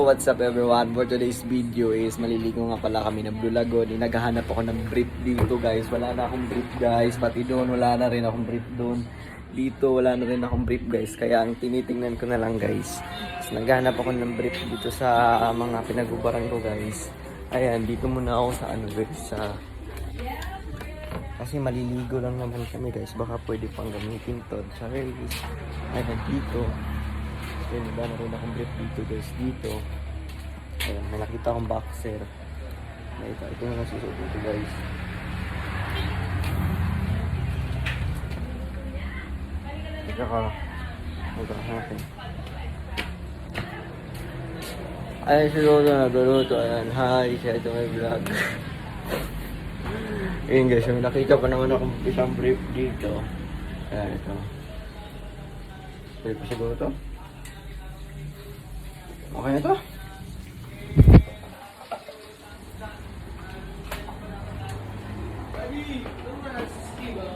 What's up everyone? For today's video is maliligo nga pala kami ng Blue Lagoon. Naghahanap ako ng brief dito guys. Wala na akong brief guys. Pati doon wala na rin akong brief doon. Dito wala na rin akong brief guys. Kaya ang tinitingnan ko na lang guys. So, naghahanap ako ng brief dito sa mga pinagubaran ko guys. Ayan, dito muna ako sa ano guys. Kasi maliligo lang naman kami guys. Baka pwede pang gamitin to. Sorry guys. Ayan, dito. Ayan, iba na rin akong brief dito guys. Dito. Ayan, may nakita akong boxer. Ito na nasusunod dito guys. Teka ka. Magkakasin. Ayan si Lolo nagluluto. Ayan, hi. Siya ito may vlog. Ayan guys, may nakita pa naman akong isang brief dito. Ayan, ito. Pwede pa siguro to? Okay na to?